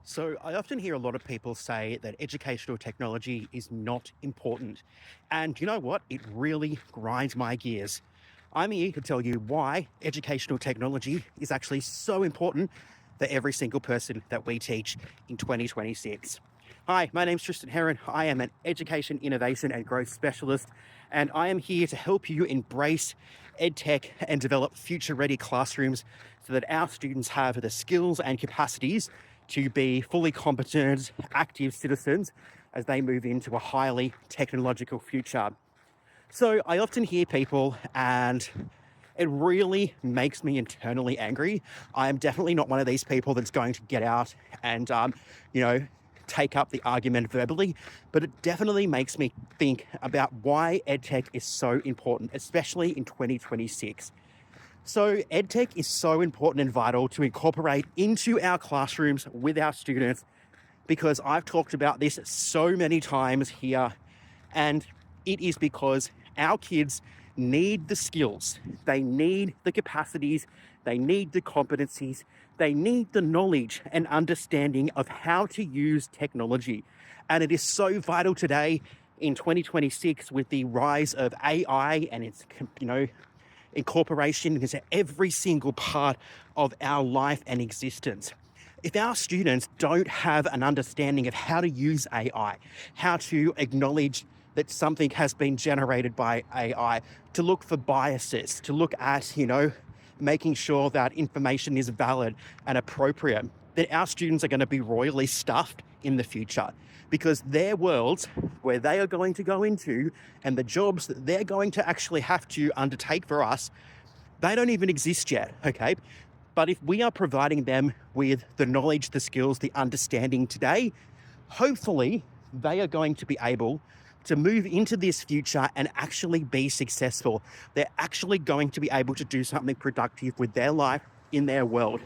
So, I often hear a lot of people say that educational technology is not important. And you know what? It really grinds my gears. I'm here to tell you why educational technology is actually so important for every single person that we teach in 2026. Hi, my name's Tristan Heron. I am an education, innovation, and growth specialist, and I am here to help you embrace EdTech and develop future ready classrooms so that our students have the skills and capacities to be fully competent, active citizens as they move into a highly technological future. So I often hear people, and it really makes me internally angry. I am definitely not one of these people that's going to get out and, you know, take up the argument verbally, but it definitely makes me think about why EdTech is so important, especially in 2026. So EdTech is so important and vital to incorporate into our classrooms with our students because I've talked about this so many times here, and it is because our kids need the skills, they need the capacities, they need the competencies, they need the knowledge and understanding of how to use technology. And it is so vital today in 2026 with the rise of AI and its, incorporation into every single part of our life and existence. If our students don't have an understanding of how to use AI, how to acknowledge that something has been generated by AI, to look for biases, to look at, making sure that information is valid and appropriate, then our students are going to be royally stuffed in the future because their worlds where they are going to go into and the jobs that they're going to actually have to undertake for us, they don't even exist yet, okay? But if we are providing them with the knowledge, the skills, the understanding today, hopefully they are going to be able to move into this future and actually be successful. They're actually going to be able to do something productive with their life in their world.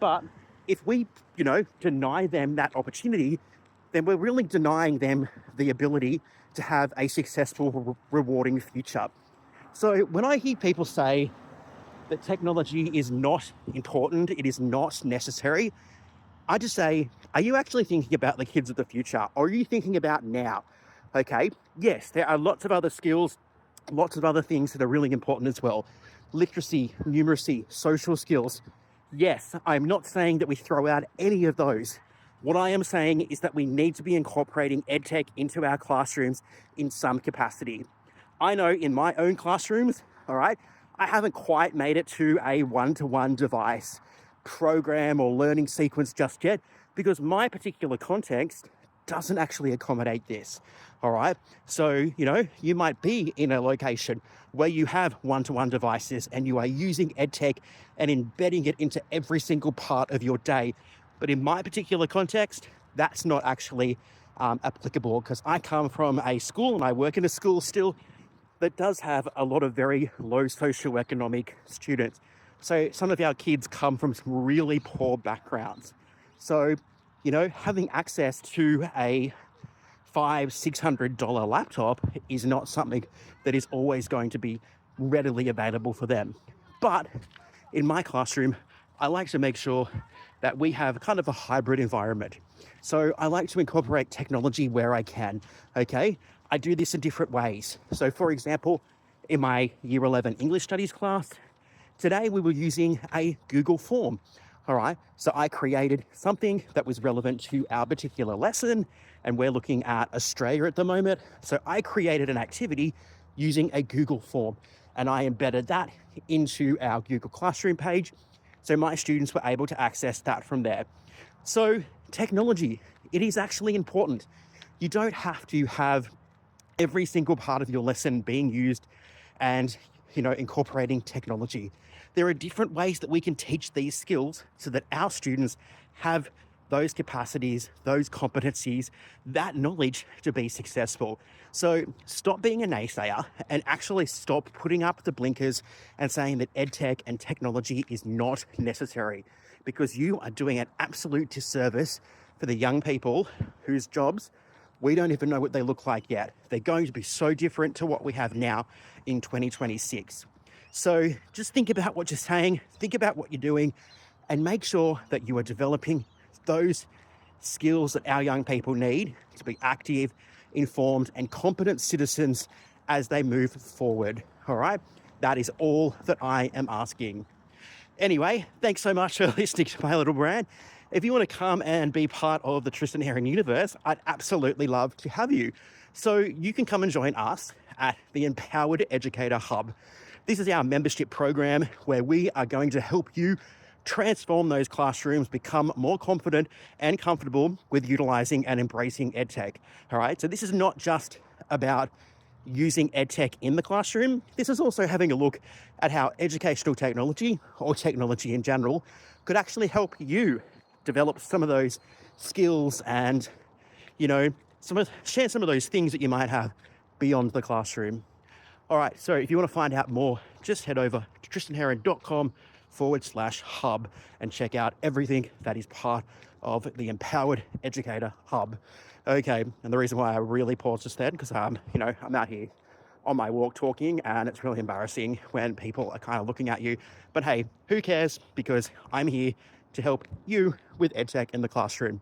But if we, deny them that opportunity, then we're really denying them the ability to have a successful, rewarding future. So when I hear people say that technology is not important, it is not necessary, I just say, are you actually thinking about the kids of the future? Or are you thinking about now? Okay, yes, there are lots of other skills, lots of other things that are really important as well. Literacy, numeracy, social skills. Yes, I'm not saying that we throw out any of those. What I am saying is that we need to be incorporating EdTech into our classrooms in some capacity. I know in my own classrooms, all right, I haven't quite made it to a one-to-one device program or learning sequence just yet because my particular context doesn't actually accommodate this, all right? So, you might be in a location where you have one-to-one devices and you are using EdTech and embedding it into every single part of your day. But in my particular context, that's not actually applicable because I come from a school and I work in a school still that does have a lot of very low socioeconomic students. So some of our kids come from some really poor backgrounds. So, having access to a $500-600 laptop is not something that is always going to be readily available for them. But in my classroom, I like to make sure that we have kind of a hybrid environment. So I like to incorporate technology where I can, okay? I do this in different ways. So for example, in my Year 11 English Studies class, today we were using a Google form, all right? So I created something that was relevant to our particular lesson, and we're looking at Australia at the moment. So I created an activity using a Google form, and I embedded that into our Google Classroom page. So my students were able to access that from there. So technology, it is actually important. You don't have to have every single part of your lesson being used and, incorporating technology. There are different ways that we can teach these skills so that our students have those capacities, those competencies, that knowledge to be successful. So stop being a naysayer and actually stop putting up the blinkers and saying that EdTech and technology is not necessary, because you are doing an absolute disservice for the young people whose jobs we don't even know what they look like yet. They're going to be so different to what we have now in 2026. So just think about what you're saying, think about what you're doing, and make sure that you are developing those skills that our young people need to be active, informed, and competent citizens as they move forward. All right, that is all that I am asking. Anyway, thanks so much for listening to my little brand. If you want to come and be part of the Tristan Heron universe, I'd absolutely love to have you. So you can come and join us at the Empowered Educator Hub. This is our membership program where we are going to help you transform those classrooms, become more confident and comfortable with utilizing and embracing EdTech. All right, so this is not just about using EdTech in the classroom. This is also having a look at how educational technology, or technology in general, could actually help you develop some of those skills and, share some of those things that you might have beyond the classroom. All right, so if you want to find out more, just head over to tristanheron.com/hub and check out everything that is part of the Empowered Educator Hub. Okay, and the reason why I really paused just then, because I'm out here on my walk talking, and it's really embarrassing when people are kind of looking at you. But hey, who cares? Because I'm here to help you with EdTech in the classroom.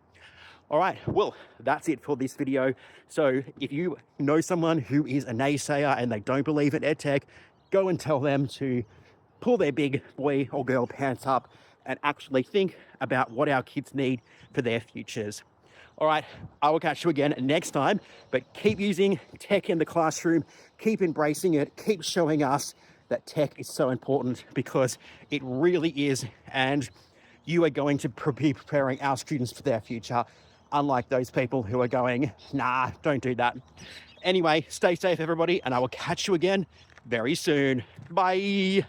All right, well, that's it for this video. So if you know someone who is a naysayer and they don't believe in EdTech, go and tell them to pull their big boy or girl pants up and actually think about what our kids need for their futures. All right, I will catch you again next time, but keep using tech in the classroom, keep embracing it, keep showing us that tech is so important, because it really is, and you are going to be preparing our students for their future, unlike those people who are going, nah, don't do that. Anyway, stay safe, everybody, and I will catch you again very soon. Bye.